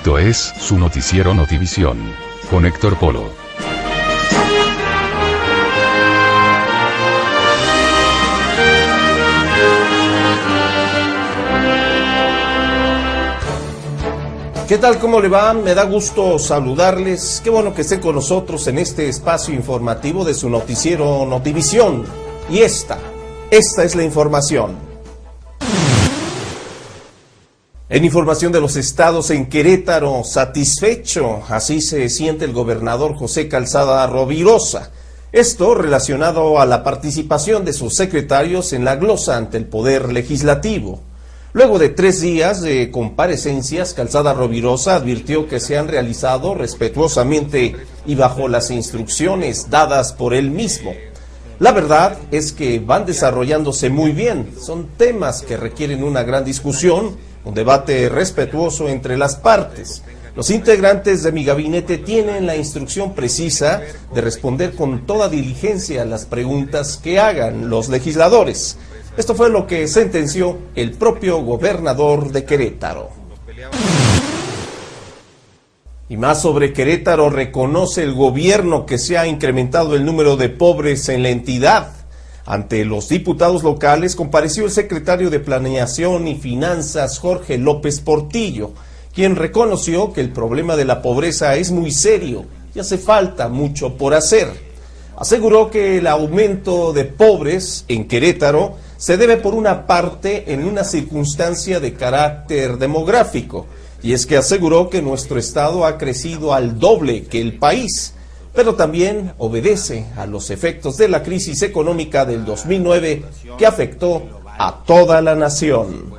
Esto es su noticiero Notivisión, con Héctor Polo. ¿Qué tal? ¿Cómo le va? Me da gusto saludarles. Qué bueno que estén con nosotros en este espacio informativo de su noticiero Notivisión. Y esta es la información. En información de los estados, en Querétaro, satisfecho, así se siente el gobernador José Calzada Rovirosa. Esto relacionado a la participación de sus secretarios en la glosa ante el Poder Legislativo. Luego de 3 días de comparecencias, Calzada Rovirosa advirtió que se han realizado respetuosamente y bajo las instrucciones dadas por él mismo. La verdad es que van desarrollándose muy bien, son temas que requieren una gran discusión, un debate respetuoso entre las partes. Los integrantes de mi gabinete tienen la instrucción precisa de responder con toda diligencia a las preguntas que hagan los legisladores. Esto fue lo que sentenció el propio gobernador de Querétaro. Y más sobre Querétaro, reconoce el gobierno que se ha incrementado el número de pobres en la entidad. Ante los diputados locales compareció el secretario de Planeación y Finanzas, Jorge López Portillo, quien reconoció que el problema de la pobreza es muy serio y hace falta mucho por hacer. Aseguró que el aumento de pobres en Querétaro se debe por una parte en una circunstancia de carácter demográfico, y es que aseguró que nuestro estado ha crecido al doble que el país, pero también obedece a los efectos de la crisis económica del 2009 que afectó a toda la nación.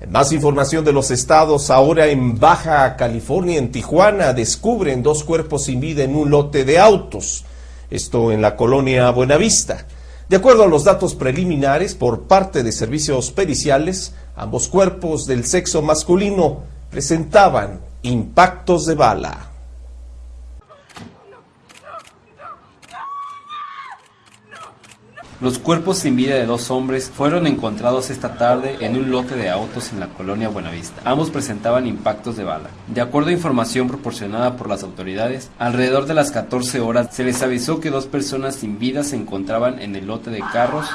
Más información de los estados, ahora en Baja California, en Tijuana, descubren 2 cuerpos sin vida en un lote de autos. Esto en la colonia Buenavista. De acuerdo a los datos preliminares por parte de servicios periciales, ambos cuerpos del sexo masculino presentaban impactos de bala. Los cuerpos sin vida de 2 hombres fueron encontrados esta tarde en un lote de autos en la colonia Buenavista. Ambos presentaban impactos de bala. De acuerdo a información proporcionada por las autoridades, alrededor de las 14 horas se les avisó que 2 personas sin vida se encontraban en el lote de carros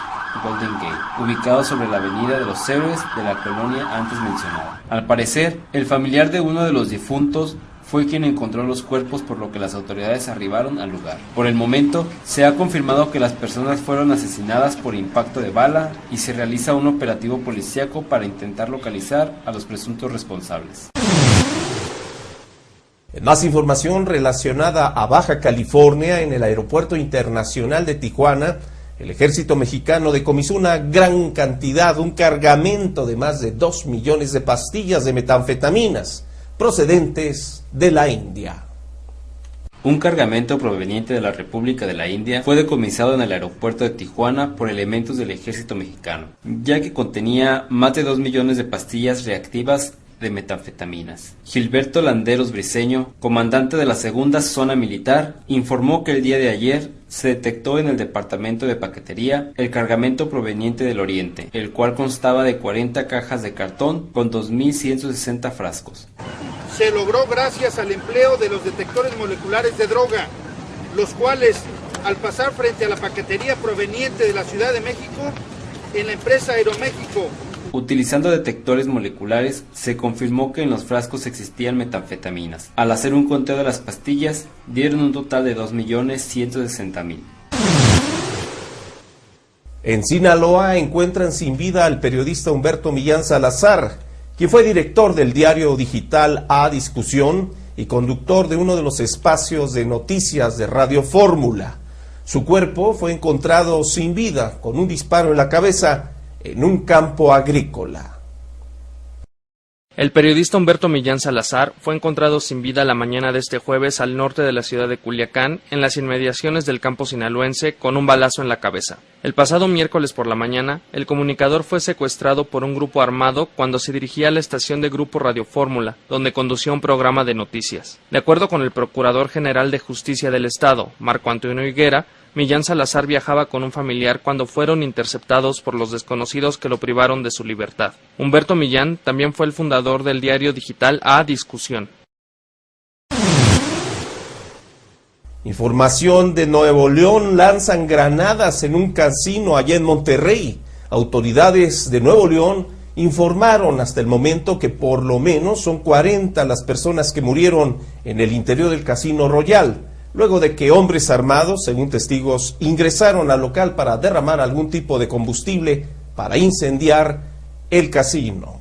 Golden Gate, ubicado sobre la avenida de los Héroes de la colonia antes mencionada. Al parecer, el familiar de uno de los difuntos fue quien encontró los cuerpos, por lo que las autoridades arribaron al lugar. Por el momento, se ha confirmado que las personas fueron asesinadas por impacto de bala y se realiza un operativo policíaco para intentar localizar a los presuntos responsables. Más información relacionada a Baja California, en el Aeropuerto Internacional de Tijuana, el ejército mexicano decomisó una gran cantidad, un cargamento de más de 2 millones de pastillas de metanfetaminas procedentes de la India. Un cargamento proveniente de la República de la India fue decomisado en el aeropuerto de Tijuana por elementos del ejército mexicano, ya que contenía más de 2 millones de pastillas reactivas de metanfetaminas. Gilberto Landeros Briceño, comandante de la segunda zona militar, informó que el día de ayer se detectó en el departamento de paquetería el cargamento proveniente del oriente, el cual constaba de 40 cajas de cartón con 2.160 frascos. Se logró gracias al empleo de los detectores moleculares de droga, los cuales, al pasar frente a la paquetería proveniente de la Ciudad de México, en la empresa Aeroméxico, utilizando detectores moleculares, se confirmó que en los frascos existían metanfetaminas. Al hacer un conteo de las pastillas, dieron un total de 2.160.000. En Sinaloa encuentran sin vida al periodista Humberto Millán Salazar, quien fue director del diario digital A Discusión y conductor de uno de los espacios de noticias de Radio Fórmula. Su cuerpo fue encontrado sin vida, con un disparo en la cabeza, en un campo agrícola. El periodista Humberto Millán Salazar fue encontrado sin vida la mañana de este jueves al norte de la ciudad de Culiacán, en las inmediaciones del campo sinaloense, con un balazo en la cabeza. El pasado miércoles por la mañana, el comunicador fue secuestrado por un grupo armado cuando se dirigía a la estación de Grupo Radio Fórmula, donde conducía un programa de noticias. De acuerdo con el Procurador General de Justicia del Estado, Marco Antonio Higuera, Millán Salazar viajaba con un familiar cuando fueron interceptados por los desconocidos que lo privaron de su libertad. Humberto Millán también fue el fundador del diario digital A Discusión. Información de Nuevo León: lanzan granadas en un casino allá en Monterrey. Autoridades de Nuevo León informaron hasta el momento que por lo menos son 40 las personas que murieron en el interior del Casino Royal, luego de que hombres armados, según testigos, ingresaron al local para derramar algún tipo de combustible para incendiar el casino.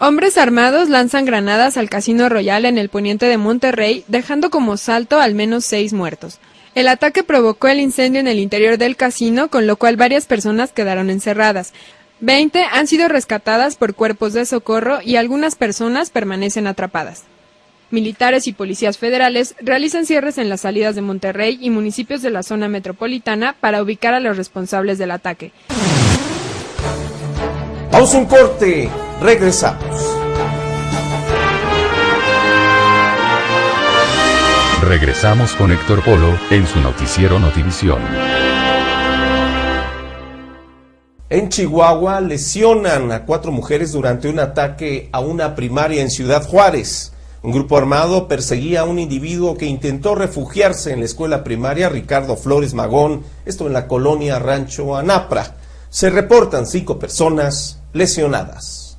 Hombres armados lanzan granadas al Casino Royal en el poniente de Monterrey, dejando como saldo al menos 6 muertos. El ataque provocó el incendio en el interior del casino, con lo cual varias personas quedaron encerradas. 20 han sido rescatadas por cuerpos de socorro y algunas personas permanecen atrapadas. Militares y policías federales realizan cierres en las salidas de Monterrey y municipios de la zona metropolitana para ubicar a los responsables del ataque. Vamos a un corte, regresamos. Regresamos con Héctor Polo en su noticiero Notivisión. En Chihuahua lesionan a 4 mujeres durante un ataque a una primaria en Ciudad Juárez. Un grupo armado perseguía a un individuo que intentó refugiarse en la escuela primaria Ricardo Flores Magón, esto en la colonia Rancho Anapra. Se reportan 5 personas lesionadas.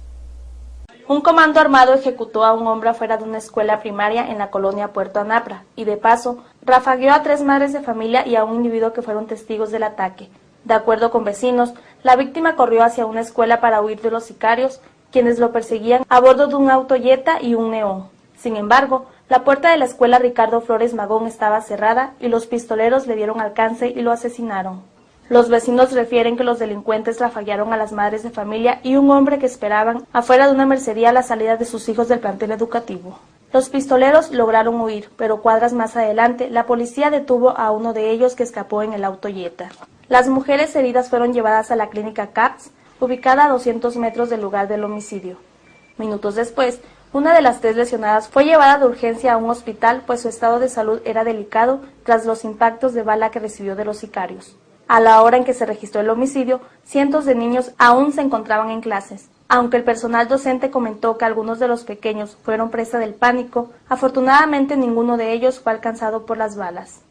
Un comando armado ejecutó a un hombre afuera de una escuela primaria en la colonia Puerto Anapra y de paso rafagueó a 3 madres de familia y a un individuo que fueron testigos del ataque. De acuerdo con vecinos, la víctima corrió hacia una escuela para huir de los sicarios, quienes lo perseguían a bordo de un auto Jetta y un Neón. Sin embargo, la puerta de la escuela Ricardo Flores Magón estaba cerrada y los pistoleros le dieron alcance y lo asesinaron. Los vecinos refieren que los delincuentes rafaguearon a las madres de familia y un hombre que esperaban afuera de una mercería a la salida de sus hijos del plantel educativo. Los pistoleros lograron huir, pero cuadras más adelante, la policía detuvo a uno de ellos que escapó en el auto Jetta. Las mujeres heridas fueron llevadas a la clínica CAPS, ubicada a 200 metros del lugar del homicidio. Minutos después, una de las 3 lesionadas fue llevada de urgencia a un hospital, pues su estado de salud era delicado tras los impactos de bala que recibió de los sicarios. A la hora en que se registró el homicidio, cientos de niños aún se encontraban en clases. Aunque el personal docente comentó que algunos de los pequeños fueron presa del pánico, afortunadamente ninguno de ellos fue alcanzado por las balas.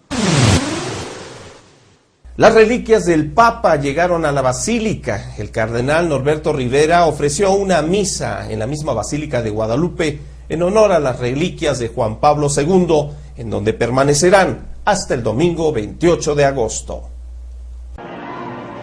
Las reliquias del Papa llegaron a la Basílica. El cardenal Norberto Rivera ofreció una misa en la misma Basílica de Guadalupe en honor a las reliquias de Juan Pablo II, en donde permanecerán hasta el domingo 28 de agosto.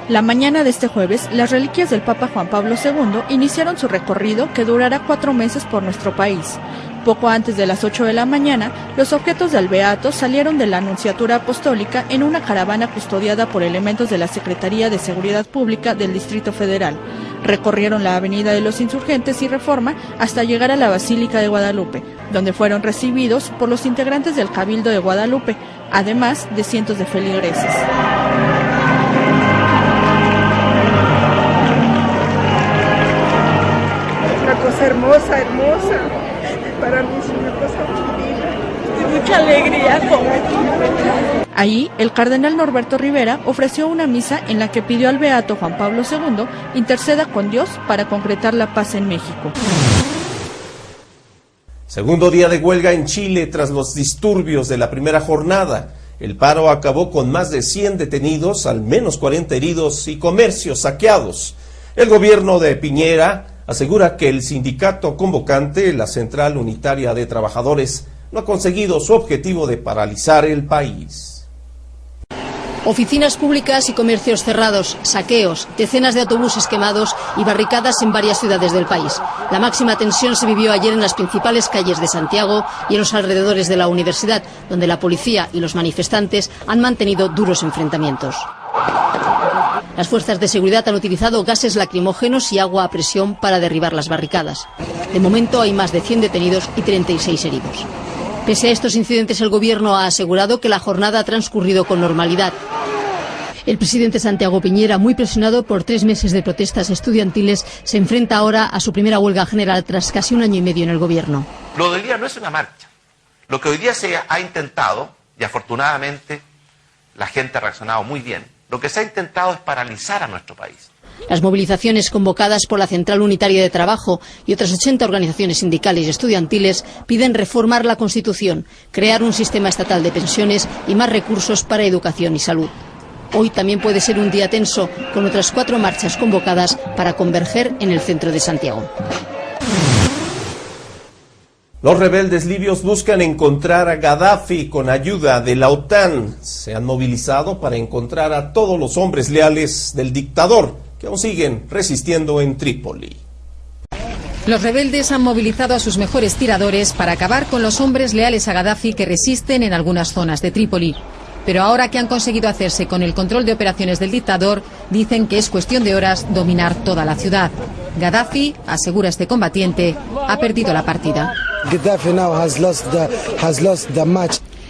La mañana de este jueves, las reliquias del Papa Juan Pablo II iniciaron su recorrido que durará 4 meses por nuestro país. Poco antes de las 8 de la mañana, los objetos del Beato salieron de la Anunciatura Apostólica en una caravana custodiada por elementos de la Secretaría de Seguridad Pública del Distrito Federal. Recorrieron la Avenida de los Insurgentes y Reforma hasta llegar a la Basílica de Guadalupe, donde fueron recibidos por los integrantes del Cabildo de Guadalupe, además de cientos de feligreses. Una cosa hermosa, hermosa. Para mí es una cosa muy linda, de mucha alegría. Allí, el cardenal Norberto Rivera ofreció una misa en la que pidió al beato Juan Pablo II interceda con Dios para concretar la paz en México. Segundo día de huelga en Chile tras los disturbios de la primera jornada. El paro acabó con más de 100 detenidos, al menos 40 heridos y comercios saqueados. El gobierno de Piñera asegura que el sindicato convocante, la Central Unitaria de Trabajadores, no ha conseguido su objetivo de paralizar el país. Oficinas públicas y comercios cerrados, saqueos, decenas de autobuses quemados y barricadas en varias ciudades del país. La máxima tensión se vivió ayer en las principales calles de Santiago y en los alrededores de la universidad, donde la policía y los manifestantes han mantenido duros enfrentamientos. Las fuerzas de seguridad han utilizado gases lacrimógenos y agua a presión para derribar las barricadas. De momento hay más de 100 detenidos y 36 heridos. Pese a estos incidentes, el gobierno ha asegurado que la jornada ha transcurrido con normalidad. El presidente Santiago Piñera, muy presionado por 3 meses de protestas estudiantiles, se enfrenta ahora a su primera huelga general tras casi 1 año y medio en el gobierno. Lo de hoy día no es una marcha. Lo que hoy día se ha intentado, y afortunadamente la gente ha reaccionado muy bien. Lo que se ha intentado es paralizar a nuestro país. Las movilizaciones convocadas por la Central Unitaria de Trabajo y otras 80 organizaciones sindicales y estudiantiles piden reformar la Constitución, crear un sistema estatal de pensiones y más recursos para educación y salud. Hoy también puede ser un día tenso, con otras 4 marchas convocadas para converger en el centro de Santiago. Los rebeldes libios buscan encontrar a Gaddafi con ayuda de la OTAN. Se han movilizado para encontrar a todos los hombres leales del dictador, que aún siguen resistiendo en Trípoli. Los rebeldes han movilizado a sus mejores tiradores para acabar con los hombres leales a Gaddafi que resisten en algunas zonas de Trípoli. Pero ahora que han conseguido hacerse con el control de operaciones del dictador, dicen que es cuestión de horas dominar toda la ciudad. Gaddafi, asegura este combatiente, ha perdido la partida.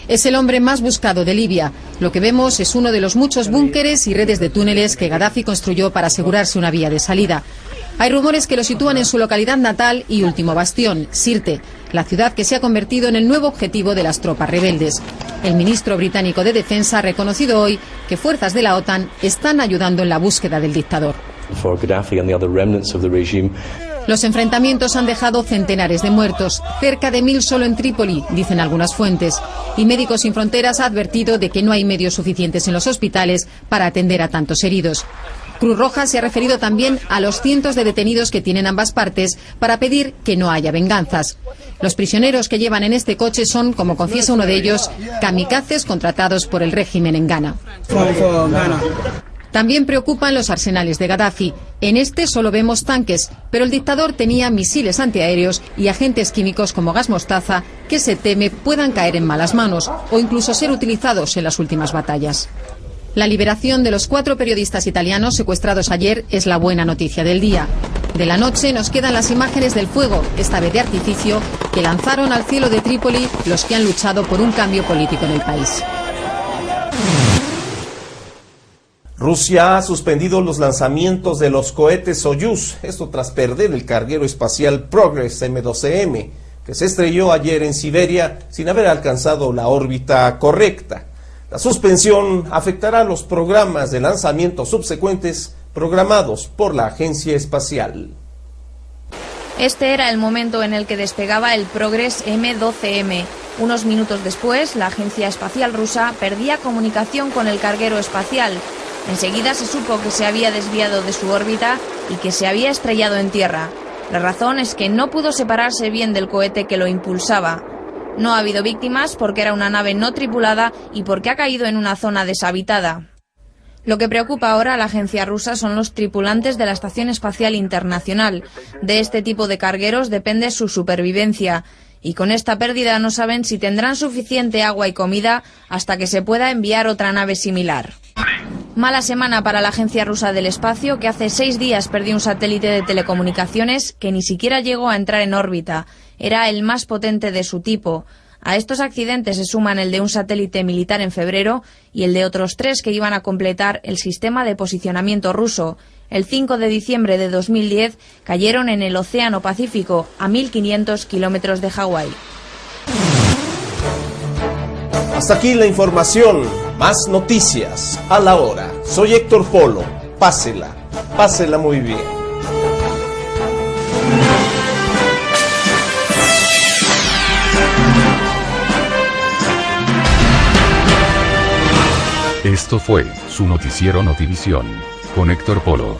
Es el hombre más buscado de Libia. Lo que vemos es uno de los muchos búnkeres y redes de túneles que Gaddafi construyó para asegurarse una vía de salida. Hay rumores que lo sitúan en su localidad natal y último bastión, Sirte, la ciudad que se ha convertido en el nuevo objetivo de las tropas rebeldes. El ministro británico de Defensa ha reconocido hoy que fuerzas de la OTAN están ayudando en la búsqueda del dictador. Los enfrentamientos han dejado centenares de muertos, cerca de 1000 solo en Trípoli, dicen algunas fuentes. Y Médicos Sin Fronteras ha advertido de que no hay medios suficientes en los hospitales para atender a tantos heridos. Cruz Roja se ha referido también a los cientos de detenidos que tienen ambas partes para pedir que no haya venganzas. Los prisioneros que llevan en este coche son, como confiesa uno de ellos, kamikazes contratados por el régimen en Ghana. También preocupan los arsenales de Gaddafi. En este solo vemos tanques, pero el dictador tenía misiles antiaéreos y agentes químicos como gas mostaza que se teme puedan caer en malas manos o incluso ser utilizados en las últimas batallas. La liberación de los 4 periodistas italianos secuestrados ayer es la buena noticia del día. De la noche nos quedan las imágenes del fuego, esta vez de artificio, que lanzaron al cielo de Trípoli los que han luchado por un cambio político en el país. Rusia ha suspendido los lanzamientos de los cohetes Soyuz, esto tras perder el carguero espacial Progress M12M, que se estrelló ayer en Siberia sin haber alcanzado la órbita correcta. La suspensión afectará los programas de lanzamiento subsecuentes programados por la agencia espacial. Este era el momento en el que despegaba el Progress M12M. Unos minutos después, la agencia espacial rusa perdía comunicación con el carguero espacial. Enseguida se supo que se había desviado de su órbita y que se había estrellado en tierra. La razón es que no pudo separarse bien del cohete que lo impulsaba. No ha habido víctimas porque era una nave no tripulada y porque ha caído en una zona deshabitada. Lo que preocupa ahora a la agencia rusa son los tripulantes de la Estación Espacial Internacional. De este tipo de cargueros depende su supervivencia. Y con esta pérdida no saben si tendrán suficiente agua y comida hasta que se pueda enviar otra nave similar. Mala semana para la Agencia Rusa del Espacio, que hace 6 días perdió un satélite de telecomunicaciones que ni siquiera llegó a entrar en órbita. Era el más potente de su tipo. A estos accidentes se suman el de un satélite militar en febrero y el de otros 3 que iban a completar el sistema de posicionamiento ruso. El 5 de diciembre de 2010 cayeron en el Océano Pacífico, a 1.500 kilómetros de Hawái. Hasta aquí la información. Más noticias a la hora. Soy Héctor Polo. Pásela muy bien. Esto fue su noticiero Notivisión con Héctor Polo.